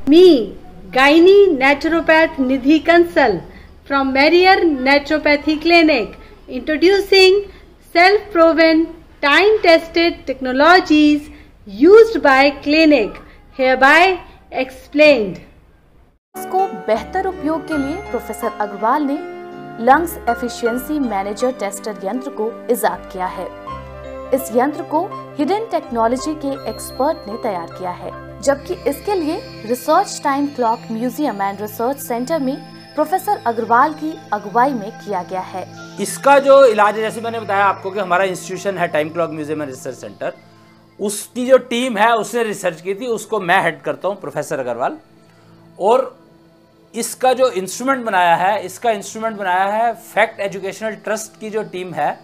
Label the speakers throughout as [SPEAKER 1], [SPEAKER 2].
[SPEAKER 1] Me, Gynae Naturopath Nidhi Kansal from Marier Naturopathy Clinic, introducing self-proven, time-tested technologies used by clinic, hereby explained.
[SPEAKER 2] इसको बेहतर उपयोग के लिए professor Agarwal ने lungs efficiency manager tester यंत्र को इजाद किया है। इस यंत्र को हिडन टेक्नोलॉजी के एक्सपर्ट ने तैयार किया है, जबकि इसके लिए research time clock museum and research centre में प्रोफेसर अग्रवाल की अगुवाई में किया गया है।
[SPEAKER 3] इसका जो इलाज है, जैसे मैंने बताया आपको कि हमारा इंस्टीट्यूशन है time clock museum and research centre, उसकी जो टीम है उसने रिसर्च की थी, उसको मैं हेड करता हूँ, प्रोफेसर अग्रवाल। और इसका जो इंस्ट्रूमेंट बनाया है, इसका इंस्ट्रूमेंट बनाया है फैक्ट एजुकेशनल ट्रस्ट की जो टीम है,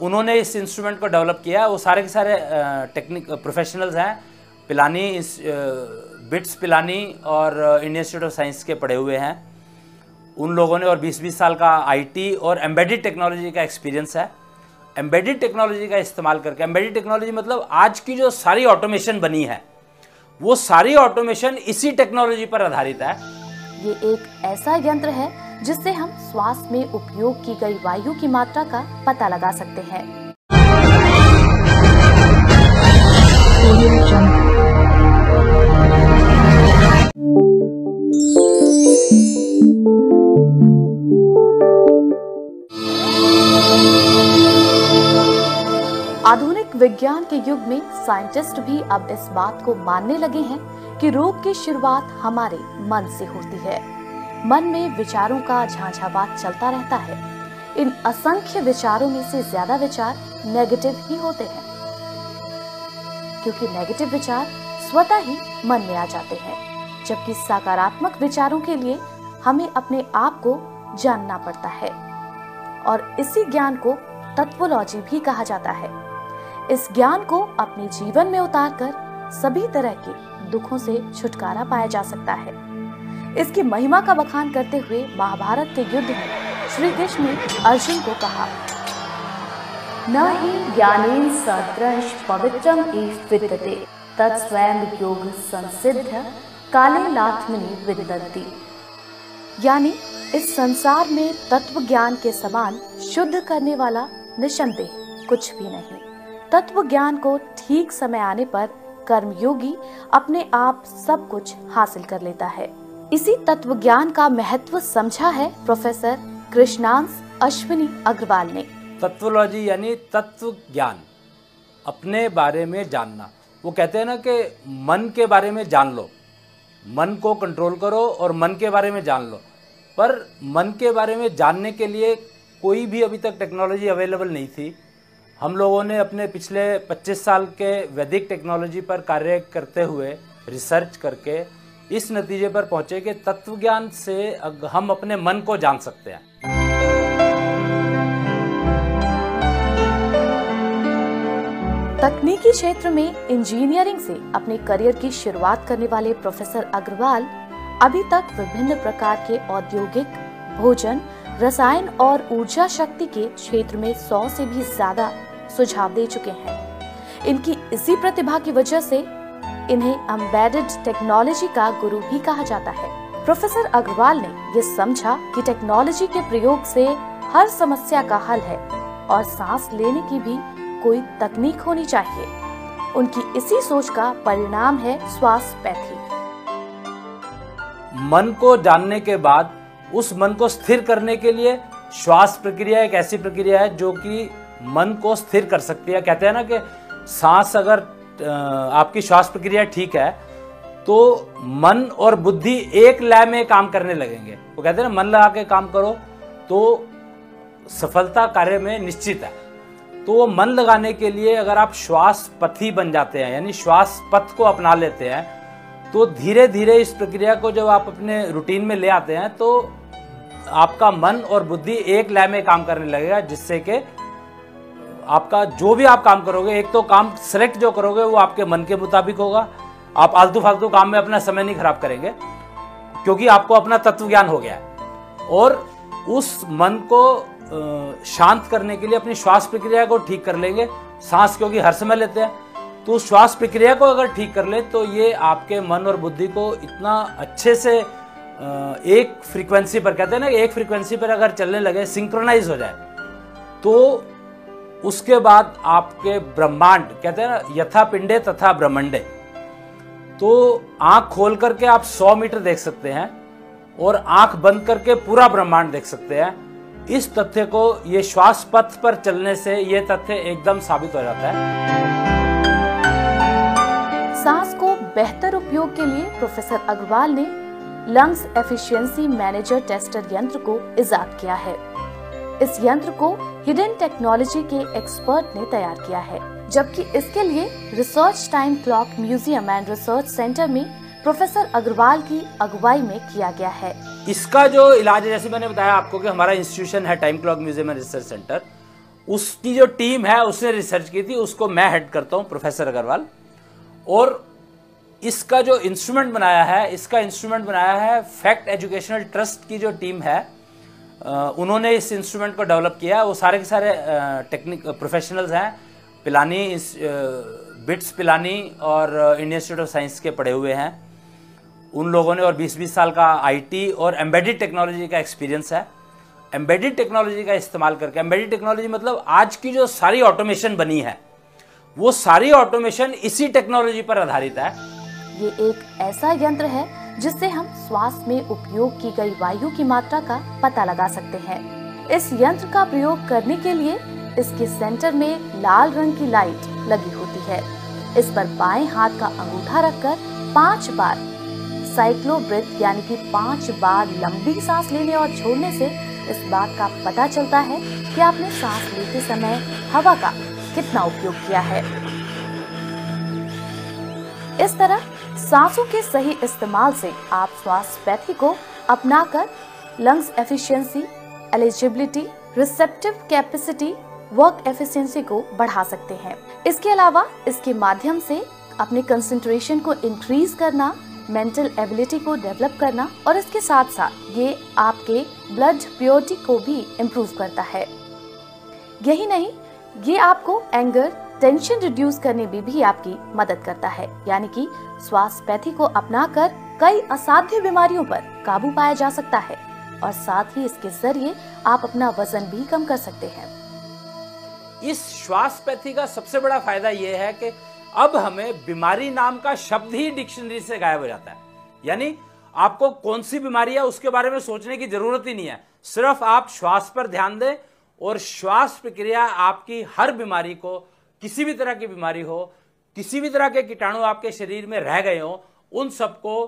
[SPEAKER 3] उन्होंने इस इंस्ट्रूमेंट को डेवलप किया। वो सारे के सारे टेक्निक प्रोफेशनल्स हैं, पिलानी बिट्स पिलानी और इंडियन इंस्टीट्यूट ऑफ साइंस के पढ़े हुए हैं उन लोगों ने, और 20-20 साल का आईटी और एम्बेडेड टेक्नोलॉजी का एक्सपीरियंस है। एम्बेडेड टेक्नोलॉजी का इस्तेमाल करके, एम्बेडेड टेक्नोलॉजी मतलब आज की जो सारी ऑटोमेशन बनी है वो सारी ऑटोमेशन इसी टेक्नोलॉजी पर आधारित है।
[SPEAKER 2] ये एक ऐसा यंत्र है जिससे हम श्वास में उपयोग की गई वायु की मात्रा का पता लगा सकते हैं। आधुनिक विज्ञान के युग में साइंटिस्ट भी अब इस बात को मानने लगे हैं कि रोग की शुरुआत हमारे मन से होती है। मन में विचारों का झांझावात चलता रहता है। इन असंख्य विचारों में से ज्यादा विचार नेगेटिव ही होते हैं, क्योंकि नेगेटिव विचार स्वतः ही मन में आ जाते हैं, जबकि सकारात्मक विचारों के लिए हमें अपने आप को जानना पड़ता है। और इसी ज्ञान को तत्वोलॉजी भी कहा जाता है। इस ज्ञान को अपने जीवन में उतारकर सभी तरह के दुखों से छुटकारा पाया जा सकता है। इसकी महिमा का बखान करते हुए महाभारत के युद्ध में श्री कृष्ण ने अर्जुन को कहा, न हि ज्ञानेन सदृश पवित्रम ईश विद्यते तत्स्वयं योग संसिद्ध कालेनात्मनि विदन्ति। यानी इस संसार में तत्व ज्ञान के समान शुद्ध करने वाला निसंदेह कुछ भी नहीं। तत्व ज्ञान को ठीक समय आने पर कर्मयोगी अपने आप सब कुछ हासिल कर लेता है। इसी तत्व ज्ञान का महत्व समझा है प्रोफेसर कृष्णांश अश्विनी अग्रवाल ने।
[SPEAKER 3] तत्वोलॉजी यानी तत्व ज्ञान, अपने बारे में जानना। वो कहते हैं ना कि मन के बारे में जान लो, मन को कंट्रोल करो और मन के बारे में जान लो। पर मन के बारे में जानने के लिए कोई भी अभी तक टेक्नोलॉजी अवेलेबल नहीं थी। हम लोगों ने अपने पिछले 25 साल के वैदिक टेक्नोलॉजी पर कार्य करते हुए रिसर्च करके इस नतीजे पर पहुंचे कि तत्व ज्ञान से हम अपने मन को जान सकते हैं।
[SPEAKER 2] तकनीकी क्षेत्र में इंजीनियरिंग से अपने करियर की शुरुआत करने वाले प्रोफेसर अग्रवाल अभी तक विभिन्न प्रकार के औद्योगिक, भोजन, रसायन और ऊर्जा शक्ति के क्षेत्र में 100 से भी ज्यादा सुझाव दे चुके हैं। इनकी इसी प्रतिभा की वजह से इन्हें एम्बेडेड टेक्नोलॉजी का गुरु भी कहा जाता है। प्रोफेसर अग्रवाल ने ये समझा कि टेक्नोलॉजी के प्रयोग से हर समस्या का हल है और सांस लेने की भी कोई तकनीक होनी चाहिए। उनकी इसी सोच का परिणाम है श्वासपैथी।
[SPEAKER 3] मन को जानने के बाद उस मन को स्थिर करने के लिए श्वास प्रक्रिया एक ऐसी प्रक्रिया है जो कि मन को स्थिर कर सकती है। कहते हैं ना कि सांस, अगर आपकी श्वास प्रक्रिया ठीक है तो मन और बुद्धि एक लय में काम करने लगेंगे। वो कहते हैं ना, मन लगा के काम करो तो सफलता कार्य में निश्चित है। तो वो मन लगाने के लिए अगर आप श्वास पथी बन जाते हैं, यानी श्वास पथ को अपना लेते हैं, तो धीरे धीरे इस प्रक्रिया को जब आप अपने रूटीन में ले आते हैं तो आपका मन और बुद्धि एक लय में काम करने लगेगा, जिससे कि आपका जो भी आप काम करोगे, एक तो काम सेलेक्ट जो करोगे वो आपके मन के मुताबिक होगा। आप आलतू फालतू काम में अपना समय नहीं खराब करेंगे, क्योंकि आपको अपना तत्व ज्ञान हो गया है। और उस मन को शांत करने के लिए अपनी श्वास प्रक्रिया को ठीक कर लेंगे। सांस क्योंकि हर समय लेते हैं, तो श्वास प्रक्रिया को अगर ठीक कर ले तो ये आपके मन और बुद्धि को इतना अच्छे से एक फ्रीक्वेंसी पर, कहते हैं ना, एक फ्रीक्वेंसी पर अगर चलने लगे, सिंक्रोनाइज हो जाए, तो उसके बाद आपके ब्रह्मांड, कहते हैं ना, यथा पिंडे तथा ब्रह्मंडे, तो आंख खोल करके आप 100 मीटर देख सकते हैं और आंख बंद करके पूरा ब्रह्मांड देख सकते हैं। इस तथ्य को, ये श्वास पथ पर चलने से ये तथ्य एकदम साबित हो जाता है।
[SPEAKER 2] सांस को बेहतर उपयोग के लिए प्रोफेसर अग्रवाल ने लंग्स एफिशिएंसी मैनेजर टेस्टर यंत्र को इजाद किया है। इस यंत्र को हिडन टेक्नोलॉजी के एक्सपर्ट ने तैयार किया है, जबकि इसके लिए research time clock museum and research centre में प्रोफेसर अग्रवाल की अगुवाई में किया गया है।
[SPEAKER 3] इसका जो इलाज है, जैसे मैंने बताया आपको कि हमारा इंस्टीट्यूशन है time clock museum and research centre, उसकी जो टीम है उसने रिसर्च की थी, उसको मैं हेड करता हूँ, प्रोफेसर अग्रवाल। और इसका जो इंस्ट्रूमेंट बनाया है, इसका इंस्ट्रूमेंट बनाया है फैक्ट एजुकेशनल ट्रस्ट की जो टीम है, उन्होंने इस इंस्ट्रूमेंट को डेवलप किया। वो सारे के सारे टेक्निक प्रोफेशनल्स हैं, पिलानी, बिट्स पिलानी और इंडियन इंस्टीट्यूट ऑफ साइंस के पढ़े हुए हैं उन लोगों ने, और 20-20 साल का आईटी और एम्बेडेड टेक्नोलॉजी का एक्सपीरियंस है। एम्बेडेड टेक्नोलॉजी का इस्तेमाल करके, एम्बेडेड टेक्नोलॉजी मतलब आज की जो सारी ऑटोमेशन बनी है, वो सारी ऑटोमेशन इसी टेक्नोलॉजी पर आधारित है।
[SPEAKER 2] ये एक ऐसा यंत्र है जिससे हम श्वास में उपयोग की गई वायु की मात्रा का पता लगा सकते हैं। इस यंत्र का प्रयोग करने के लिए इसके सेंटर में लाल रंग की लाइट लगी होती है। इस पर बाएं हाथ का अंगूठा रखकर 5 बार साइक्लो ब्रेथ यानी कि 5 बार लंबी सांस लेने और छोड़ने से इस बात का पता चलता है कि आपने सांस लेते समय हवा का कितना उपयोग किया है। इस तरह सांसों के सही इस्तेमाल से आप श्वासपैथी को अपनाकर lungs efficiency, eligibility, receptive capacity, work efficiency को बढ़ा सकते हैं। इसके अलावा इसके माध्यम से अपने कंसंट्रेशन को इंक्रीज करना, मेंटल एबिलिटी को डेवलप करना और इसके साथ साथ ये आपके ब्लड प्योरिटी को भी इम्प्रूव करता है। यही नहीं, ये आपको एंगर, टेंशन रिड्यूस करने में भी आपकी मदद करता है। यानी कि श्वासपैथी को अपनाकर कई असाध्य बीमारियों पर काबू पाया जा सकता है और साथ ही इसके जरिए आप अपना वजन भी कम कर सकते हैं।
[SPEAKER 3] इस श्वासपैथी का सबसे बड़ा फायदा यह है कि अब हमें बीमारी नाम का शब्द ही डिक्शनरी से गायब हो जाता है। यानी आपको कौन सी बीमारी है उसके बारे में सोचने की जरूरत ही नहीं है, सिर्फ आप श्वास पर ध्यान दें और श्वास प्रक्रिया आपकी हर बीमारी को, किसी भी तरह की बीमारी हो, किसी भी तरह के कीटाणु आपके शरीर में रह गए हो, उन सबको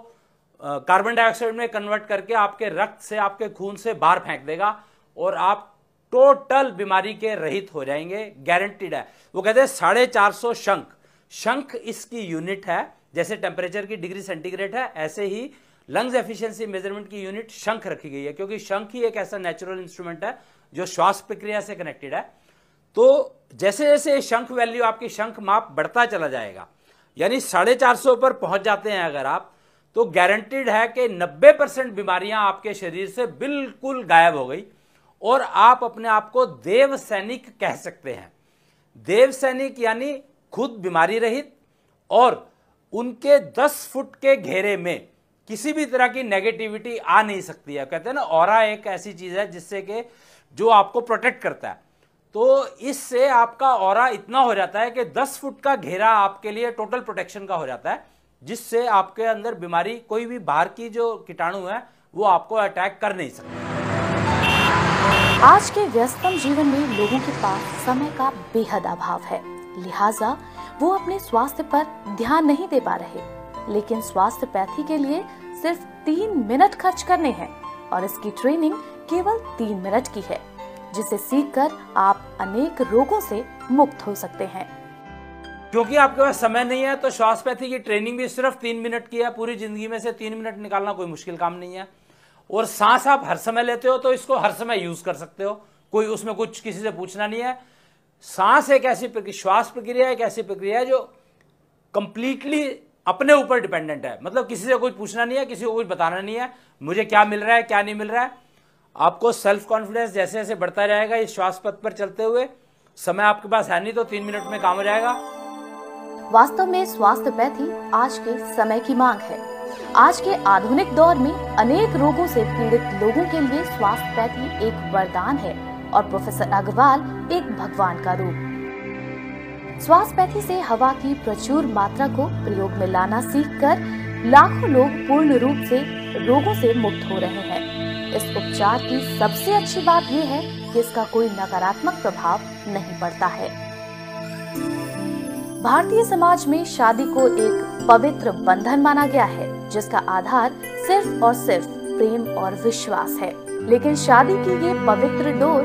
[SPEAKER 3] कार्बन डाइऑक्साइड में कन्वर्ट करके आपके रक्त से, आपके खून से बाहर फेंक देगा और आप टोटल बीमारी के रहित हो जाएंगे, गारंटीड है। वो कहते हैं 450 शंख, शंख इसकी यूनिट है। जैसे टेम्परेचर की डिग्री सेंटीग्रेड है, ऐसे ही लंग्स एफिशिएंसी मेजरमेंट की यूनिट शंख रखी गई है, क्योंकि शंख ही एक ऐसा नेचुरल इंस्ट्रूमेंट है जो श्वास प्रक्रिया से कनेक्टेड है। तो जैसे जैसे शंख वैल्यू, आपकी शंख माप बढ़ता चला जाएगा, यानी 450 पर पहुंच जाते हैं अगर आप, तो गारंटीड है कि 90% बीमारियां आपके शरीर से बिल्कुल गायब हो गई और आप अपने आप को देव सैनिक कह सकते हैं। देव सैनिक यानी खुद बीमारी रहित और उनके 10 फुट के घेरे में किसी भी तरह की नेगेटिविटी आ नहीं सकती है। कहते हैं ना, ऑरा एक ऐसी चीज है जिससे कि जो आपको प्रोटेक्ट करता है, तो इससे आपका ऑरा इतना हो जाता है कि 10 फुट का घेरा आपके लिए टोटल प्रोटेक्शन का हो जाता है, जिससे आपके अंदर बीमारी, कोई भी बाहर की जो कीटाणु है वो आपको अटैक कर नहीं सकते।
[SPEAKER 2] आज के व्यस्तम जीवन में लोगों के पास समय का बेहद अभाव है, लिहाजा वो अपने स्वास्थ्य पर ध्यान नहीं दे पा रहे। लेकिन स्वास्थ्यपैथी के लिए सिर्फ 3 मिनट खर्च करने हैं और इसकी ट्रेनिंग केवल 3 मिनट की है, जिसे सीखकर आप अनेक रोगों से मुक्त हो सकते हैं।
[SPEAKER 3] क्योंकि आपके पास समय नहीं है तो श्वासपैथी की ट्रेनिंग भी सिर्फ 3 मिनट की है। पूरी जिंदगी में से 3 मिनट निकालना कोई मुश्किल काम नहीं है। और सांस आप हर समय लेते हो तो इसको हर समय यूज कर सकते हो, कोई उसमें कुछ किसी से पूछना नहीं है। सांस एक ऐसी श्वास प्रक्रिया एक ऐसी प्रक्रिया है जो कंप्लीटली अपने ऊपर डिपेंडेंट है। मतलब किसी से कुछ पूछना नहीं है, किसी को कुछ बताना नहीं है मुझे क्या मिल रहा है क्या नहीं मिल रहा है। आपको सेल्फ कॉन्फिडेंस जैसे जैसे बढ़ता जाएगा इस श्वास पथ पर चलते हुए, समय आपके पास है नहीं तो 3 मिनट में काम हो जाएगा।
[SPEAKER 2] वास्तव में स्वास्थ्यपैथी आज के समय की मांग है। आज के आधुनिक दौर में अनेक रोगों से पीड़ित लोगों के लिए स्वास्थ्यपैथी एक वरदान है और प्रोफेसर अग्रवाल एक भगवान का रूप। स्वास्थ्यपैथी से हवा की प्रचुर मात्रा को प्रयोग में लाना सीखकर लाखों लोग पूर्ण रूप से रोगों से मुक्त हो रहे हैं। इस उपचार की सबसे अच्छी बात यह है कि इसका कोई नकारात्मक प्रभाव नहीं पड़ता है। भारतीय समाज में शादी को एक पवित्र बंधन माना गया है, जिसका आधार सिर्फ और सिर्फ प्रेम और विश्वास है। लेकिन शादी की ये पवित्र डोर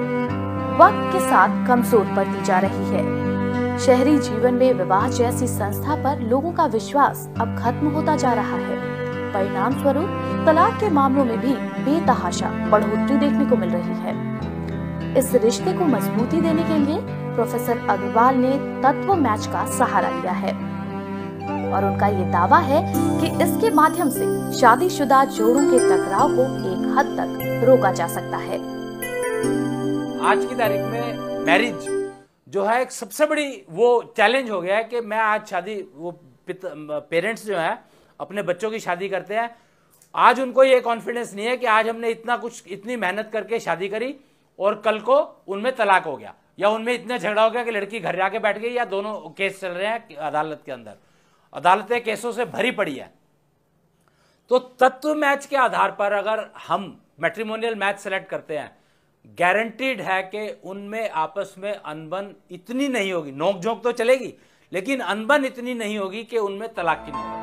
[SPEAKER 2] वक्त के साथ कमजोर पड़ती जा रही है। शहरी जीवन में विवाह जैसी संस्था पर लोगों का विश्वास अब खत्म होता जा रहा है। परिणाम स्वरूप तलाक के मामलों में भी बेतहाशा बढ़ोतरी देखने को मिल रही है। इस रिश्ते को मजबूती देने के लिए प्रोफेसर अग्रवाल ने तत्व मैच का सहारा लिया है और उनका ये दावा है कि इसके माध्यम से शादीशुदा जोड़ों के टकराव को एक हद तक रोका जा सकता है।
[SPEAKER 3] आज की तारीख में मैरिज जो है एक सबसे बड़ी वो चैलेंज हो गया है कि मैं आज शादी, वो पेरेंट्स जो है अपने बच्चों की शादी करते हैं, आज उनको ये कॉन्फिडेंस नहीं है कि आज हमने इतनी मेहनत करके शादी करी और कल को उनमें तलाक हो गया या उनमें इतना झगड़ा हो गया कि लड़की घर जाके बैठ गई, या दोनों केस चल रहे हैं अदालत के अंदर, अदालतें केसों से भरी पड़ी है। तो तत्व मैच के आधार पर अगर हम मैट्रिमोनियल मैच सेलेक्ट करते हैं, गारंटीड है कि उनमें आपस में अनबन इतनी नहीं होगी, नोक झोंक तो चलेगी लेकिन अनबन इतनी नहीं होगी कि उनमें तलाक की नौबत।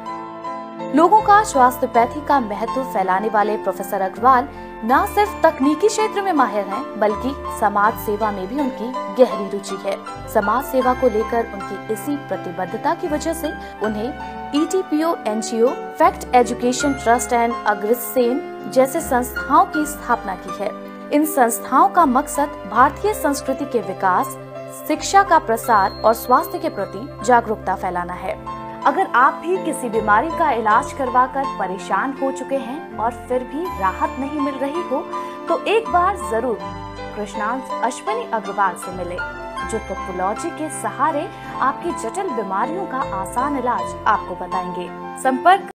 [SPEAKER 2] लोगों का स्वास्थ्यपैथी का महत्व फैलाने वाले प्रोफेसर अग्रवाल न सिर्फ तकनीकी क्षेत्र में माहिर हैं, बल्कि समाज सेवा में भी उनकी गहरी रुचि है। समाज सेवा को लेकर उनकी इसी प्रतिबद्धता की वजह से उन्हें ETPO NGO, fact education trust and Agrasen जैसे संस्थाओं की स्थापना की है। इन संस्थाओं का मकसद भारतीय संस्कृति के विकास, शिक्षा का प्रसार और स्वास्थ्य के प्रति जागरूकता फैलाना है। अगर आप भी किसी बीमारी का इलाज करवाकर परेशान हो चुके हैं और फिर भी राहत नहीं मिल रही हो, तो एक बार जरूर कृष्णांश अश्विनी अग्रवाल से मिले, जो तत्वोलॉजी के सहारे आपकी जटिल बीमारियों का आसान इलाज आपको बताएंगे। संपर्क